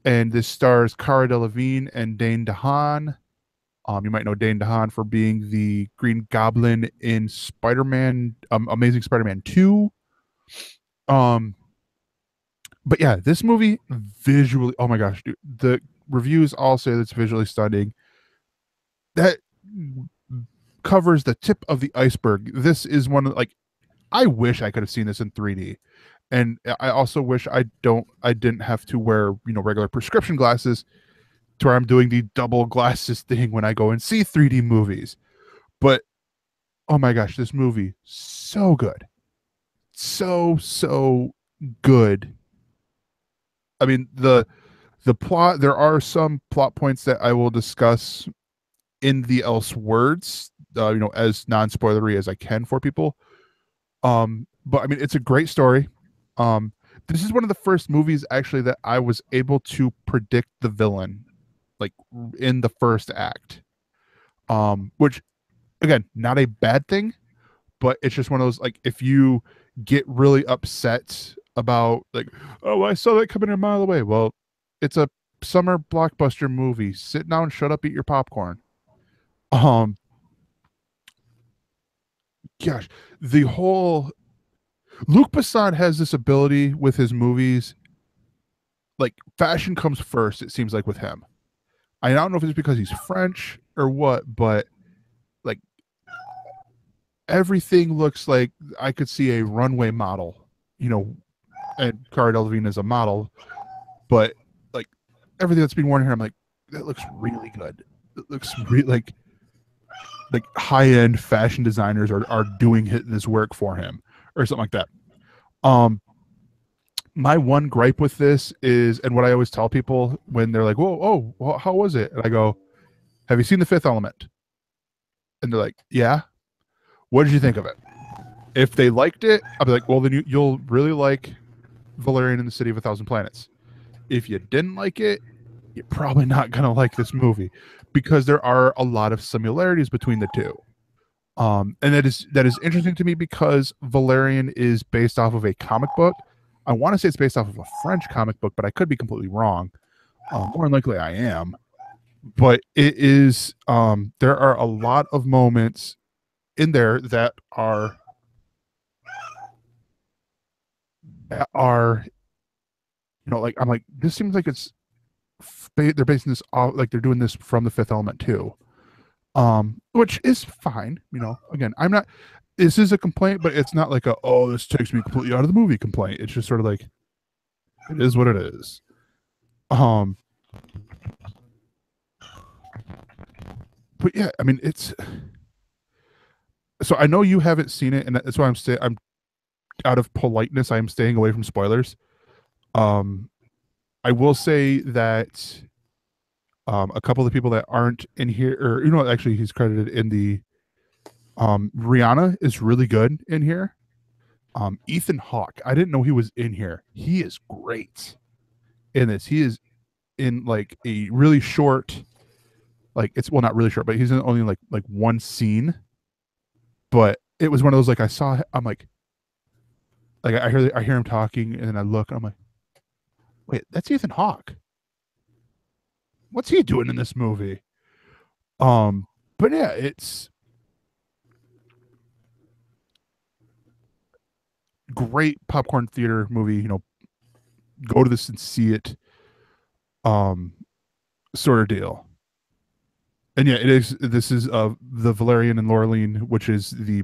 And this stars Cara Delevingne and Dane DeHaan. You might know Dane DeHaan for being the Green Goblin in Spider-Man, Amazing Spider-Man 2. But yeah, this movie visually, oh my gosh, dude, the reviews all say that it's visually stunning. That covers the tip of the iceberg. This is one of, like, I wish I could have seen this in 3D. And I also wish I didn't have to wear, regular prescription glasses to where I'm doing the double glasses thing when I go and see 3D movies. But oh my gosh, this movie, so good. So good. I mean, the plot, there are some plot points that I will discuss in the else words, as non-spoilery as I can for people. But I mean, it's a great story. This is one of the first movies actually that I was able to predict the villain, like in the first act. Which again, not a bad thing, but it's just one of those, like, if you get really upset about, like, oh, I saw that coming a mile away. Well, it's a summer blockbuster movie. Sit down, shut up, eat your popcorn. Gosh, the whole Luc Besson has this ability with his movies, like fashion comes first, it seems like, with him. I don't know if it's because he's French or what, but like everything looks like I could see a runway model, and Cara Delevingne is a model, but like everything that's being worn here, I'm like, that looks really good. It looks really like high-end fashion designers are doing this work for him or something like that. My one gripe with this is, and what I always tell people when they're like, whoa, well, how was it? And I go, have you seen The Fifth Element? And they're like, yeah. What did you think of it? If they liked it, I'll be like, well, then you'll really like Valerian and the City of a Thousand Planets. If you didn't like it, you're probably not going to like this movie, because there are a lot of similarities between the two. And that is interesting to me because Valerian is based off of a comic book. I want to say it's based off of a French comic book, but I could be completely wrong. More than likely I am. But it is, there are a lot of moments in there that are like, I'm like, this seems like they're basing this off, like they're doing this from The Fifth Element too. Which is fine. Again, this is a complaint, but it's not like this takes me completely out of the movie complaint. It's just sort of like, it is what it is. But yeah, I mean, so I know you haven't seen it, and that's why I'm out of politeness, I'm staying away from spoilers. I will say that a couple of the people that aren't in here, or actually he's credited in the Rihanna is really good in here. Ethan Hawke, I didn't know he was in here. He is great in this. He is in like a really short, like, it's, well, not really short, but he's in only like one scene. But it was one of those, like, I saw, I'm like, Like I hear him talking, and then I look, and I'm like, wait, that's Ethan Hawke. What's he doing in this movie? But yeah, it's great popcorn theater movie. You know, go to this and see it. Sort of deal. And yeah, it is. This is the Valerian and Laureline, which is the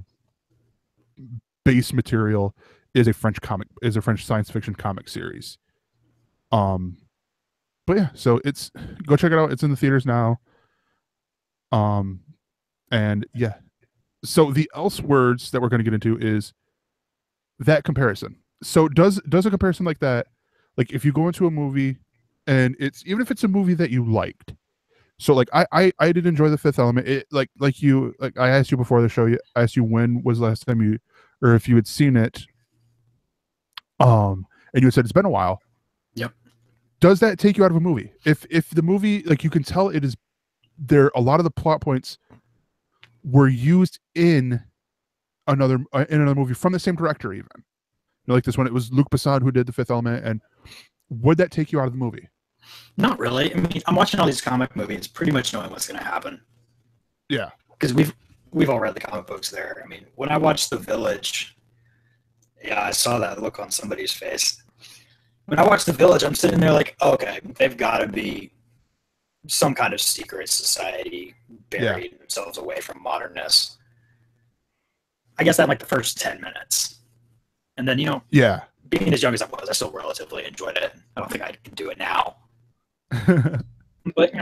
base material, is a French science fiction comic series. But yeah, so it's go check it out. It's in the theaters now. And yeah, so the else words that we're going to get into is that comparison. So does a comparison like that, like if you go into a movie and it's even if it's a movie that you liked. So like I did enjoy The Fifth Element. It like I asked you before the show. I asked you when was the last time you, or if you had seen it. And you had said it's been a while. Yep. Does that take you out of a movie? If the movie, like, you can tell it is there, a lot of the plot points were used in another movie from the same director, even. You know, like this one, it was Luc Besson who did The Fifth Element, and would that take you out of the movie? Not really. I mean, I'm watching all these comic movies, pretty much knowing what's going to happen. Yeah, because we've all read the comic books there. I mean, when I watched The Village, yeah, I saw that look on somebody's face. When I watched The Village, I'm sitting there like, okay, they've got to be some kind of secret society burying themselves away from modernness. I guess that like the first 10 minutes. And then, being as young as I was, I still relatively enjoyed it. I don't think I can do it now. But,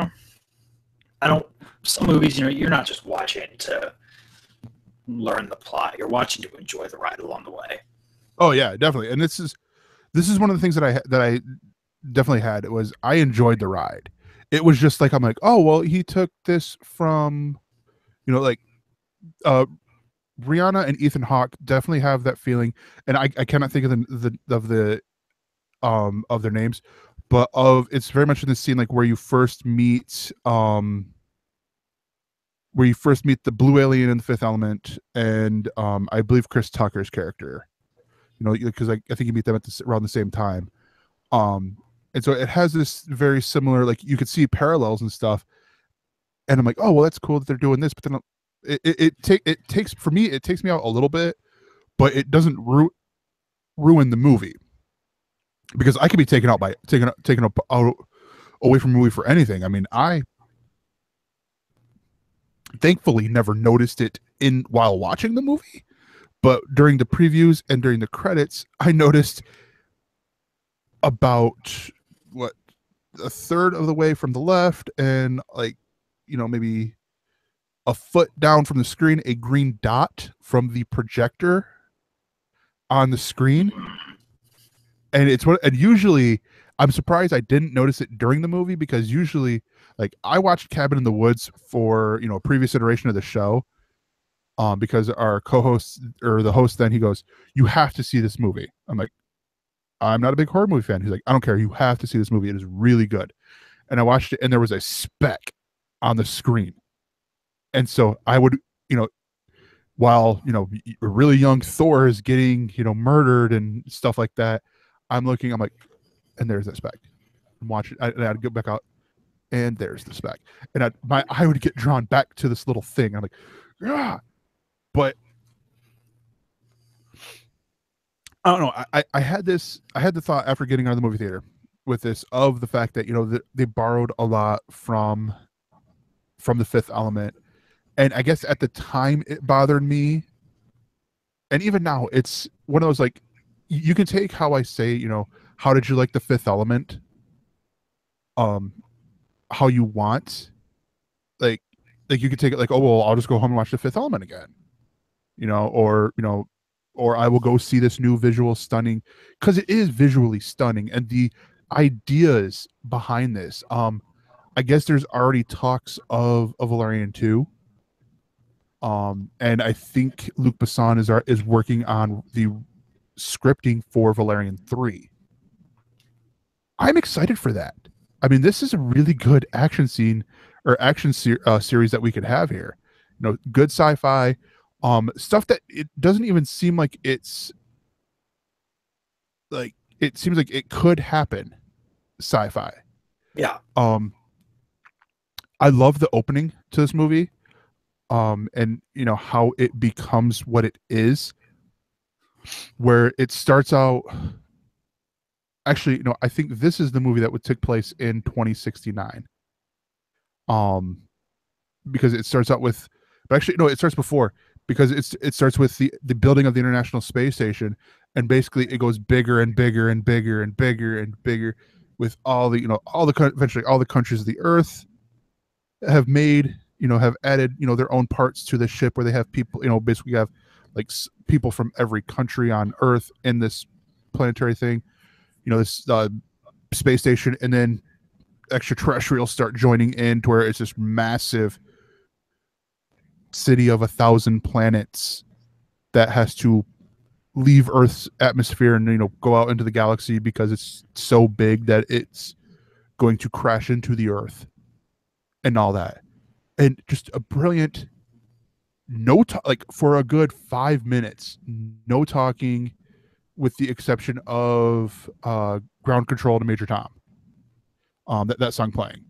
some movies, you're not just watching to learn the plot. You're watching to enjoy the ride along the way. Oh yeah, definitely. And this is one of the things that I definitely had. It was, I enjoyed the ride. It was just like, I'm like, oh, well, he took this from, like, Rihanna and Ethan Hawke definitely have that feeling. And I cannot think of their names, but it's very much in the scene, like where you first meet the blue alien in The Fifth Element, and I believe Chris Tucker's character, because I think you meet them around the same time. And so it has this very similar, like, you could see parallels and stuff. And I'm like, oh, well, that's cool that they're doing this. But then it takes me out a little bit, but it doesn't ruin the movie, because I could be taken out away from a movie for anything. I mean, I thankfully never noticed it while watching the movie, but during the previews and during the credits, I noticed about a third of the way from the left, and maybe a foot down from the screen, a green dot from the projector on the screen. And usually I'm surprised I didn't notice it during the movie, because usually, like, I watched Cabin in the Woods for, a previous iteration of the show, because our co-host, or the host, then he goes, you have to see this movie. I'm like, I'm not a big horror movie fan. He's like, I don't care. You have to see this movie. It is really good. And I watched it, and there was a speck on the screen. And so I would, while, a really young Thor is getting, murdered and stuff like that, I'm like, and there's that speck. I'm watching, and I'd go back out, and there's the speck. And my eye would get drawn back to this little thing. I'm like, yeah. But I don't know. I had the thought after getting out of the movie theater with this, of the fact that, they borrowed a lot from The Fifth Element. And I guess at the time it bothered me. And even now, it's one of those, like, you can take how I say, how did you like The Fifth Element? How you want. Like you could take it like, oh, well, I'll just go home and watch The Fifth Element again. Or I will go see this new visual stunning, because it is visually stunning, and the ideas behind this. I guess there's already talks of a Valerian 2. And I think Luc Besson is working on the scripting for Valerian 3. I'm excited for that. I mean, this is a really good action scene, or series that we could have here. Good sci-fi, stuff that it doesn't even seem like it's like it seems like it could happen. Sci-fi. Yeah. I love the opening to this movie. And how it becomes what it is, where it starts out. Actually, I think this is the movie that would take place in 2069. Because it starts out with, but actually no, it starts before, because it starts with the building of the International Space Station, and basically it goes bigger and bigger and bigger and bigger and bigger, with eventually all the countries of the Earth have made, have added, their own parts to the ship, where they have people, basically have like people from every country on Earth in this planetary thing, this space station, and then extraterrestrials start joining in to where it's this massive city of 1,000 planets that has to leave Earth's atmosphere and go out into the galaxy, because it's so big that it's going to crash into the Earth and all that. And just a brilliant, like for a good 5 minutes, no talking, with the exception of Ground Control to Major Tom. That song playing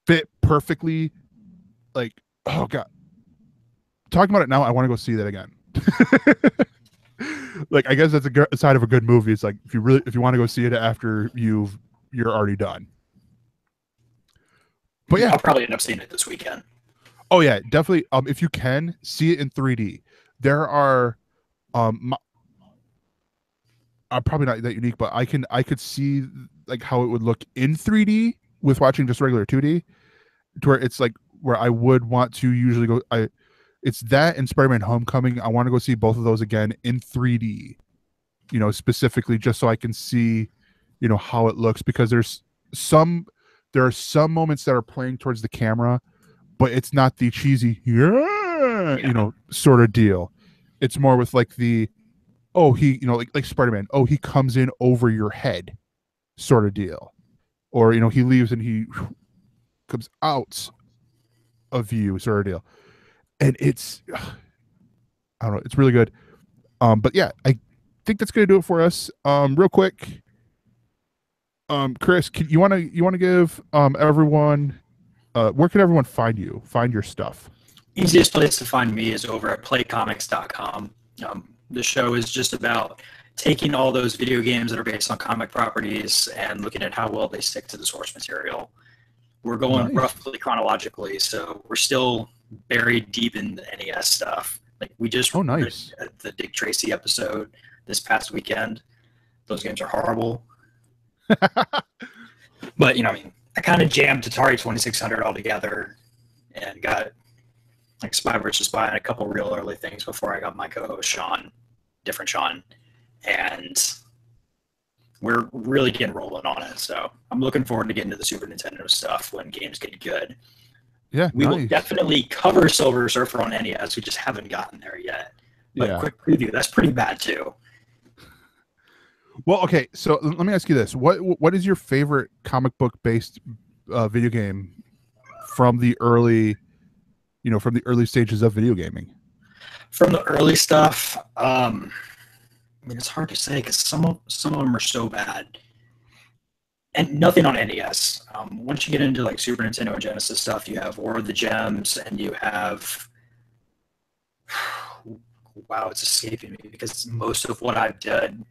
fit perfectly. Like, oh god, talking about it now, I want to go see that again. Like, I guess that's a side of a good movie. It's like, if you want to go see it after you're already done. But yeah, I'll probably end up seeing it this weekend. Oh yeah, definitely. If you can see it in 3D, there are, I'm probably not that unique, but I could see like how it would look in 3D with watching just regular 2D, to where it's like where I would want to usually go. It's that and Spider-Man Homecoming. I want to go see both of those again in 3D, specifically just so I can see, how it looks, because there are some moments that are playing towards the camera, but it's not the cheesy, sort of deal. It's more with like the, like Spider-Man, he comes in over your head sort of deal. Or, he leaves and he comes out of you sort of deal. And it's, I don't know, it's really good. But yeah, I think that's going to do it for us. Real quick, Chris, you want to give everyone, where can everyone find your stuff? Easiest place to find me is over at playcomics.com. The show is just about taking all those video games that are based on comic properties and looking at how well they stick to the source material. We're going roughly chronologically, so we're still buried deep in the NES stuff. Like, we just nice the Dick Tracy episode this past weekend. Those games are horrible. But I kind of jammed Atari 2600 all together and got like Spy vs. Spy and a couple real early things before I got my co-host Sean, different Sean, and we're really getting rolling on it. So I'm looking forward to getting to the Super Nintendo stuff when games get good. Yeah, we will definitely cover Silver Surfer on NES. We just haven't gotten there yet. But quick preview, that's pretty bad too. Well, okay, so let me ask you this: what is your favorite comic book based video game from the early, from the early stages of video gaming? From the early stuff, it's hard to say because some of them are so bad, and nothing on NES. Once you get into like Super Nintendo and Genesis stuff, you have War of the Gems, and you have wow, it's escaping me because most of what I've done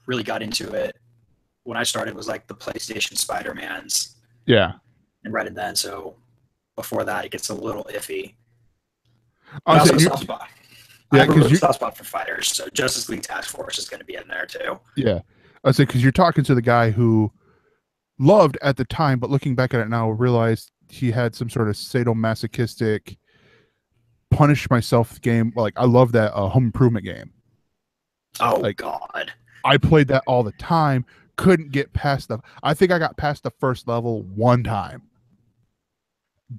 really got into it when I started was like the PlayStation Spider-Mans. Yeah. And right then, so before that, it gets a little iffy. Also, soft spot. Yeah, because you soft spot for fighters. So Justice League Task Force is going to be in there too. Yeah, I say because you're talking to the guy who loved at the time, but looking back at it now, realized he had some sort of sadomasochistic punish myself game. Like, I love that home improvement game. Oh, like, God. I played that all the time. Couldn't get past I think I got past the first level one time.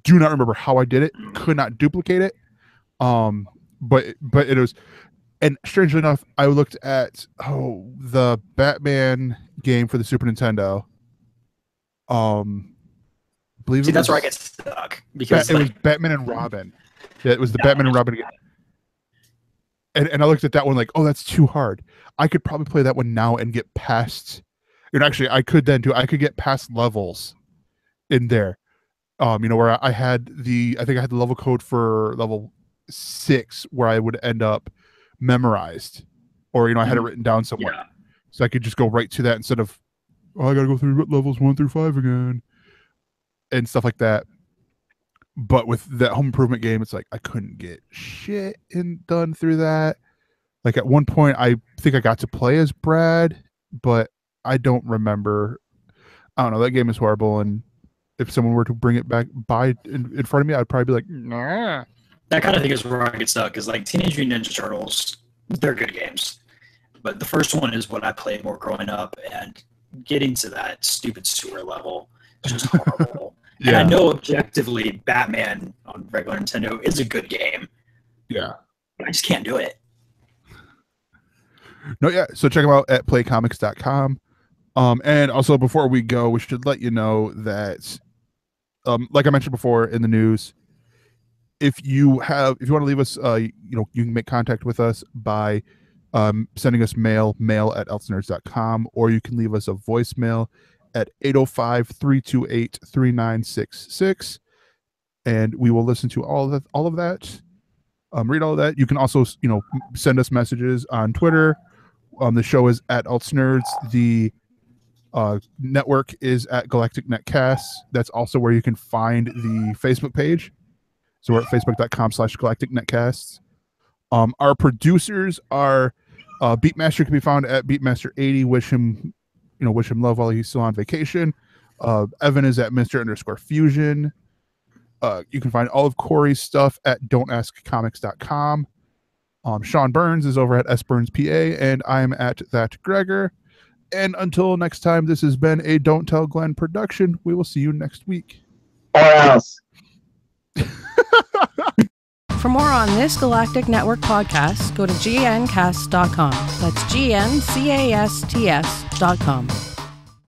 Do not remember how I did it. Could not duplicate it. But it was, and strangely enough, I looked at the Batman game for the Super Nintendo. See, that's where I get stuck because it was Batman and Robin. Yeah, it was the Batman and Robin game. And I looked at that one like, oh, that's too hard. I could probably play that one now and get past. Actually, I could get past levels in there. Where I think I had the level code for level 6 where I would end up memorized, or I had it written down somewhere, so I could just go right to that instead of I gotta go through levels 1 through 5 again and stuff like that. But with that home improvement game, it's like I couldn't get shit done through that. Like at one point, I think I got to play as Brad, but I don't remember. I don't know. That game is horrible, and if someone were to bring it back in front of me, I'd probably be like, nah. That kind of thing is where I get stuck. Is like Teenage Mutant Ninja Turtles. They're good games, but the first one is what I played more growing up, and getting to that stupid sewer level is just horrible. Yeah. And I know objectively Batman on regular Nintendo is a good game. Yeah. But I just can't do it. No, yeah. So check them out at playcomics.com. And also before we go, we should let you know that, like I mentioned before in the news, if you want to leave us, you can make contact with us by sending us mail at ElseNerds.com, or you can leave us a voicemail at 805-328-3966, and we will listen to all of that, read all of that. You can also, send us messages on Twitter. The show is at ElseNerds. The network is at Galactic Netcasts. That's also where you can find the Facebook page. So we're at facebook.com/Galactic Netcasts. Our producers are Beatmaster can be found at Beatmaster80. Wish him love while he's still on vacation. Evan is at Mr_Fusion. You can find all of Corey's stuff at don'taskcomics.com. Sean Burns is over at SBurnsPA, and I'm at That Gregor. And until next time, this has been a Don't Tell Glenn production. We will see you next week. Or else. For more on this Galactic Network podcast, go to gncast.com. That's GNCASTS.com.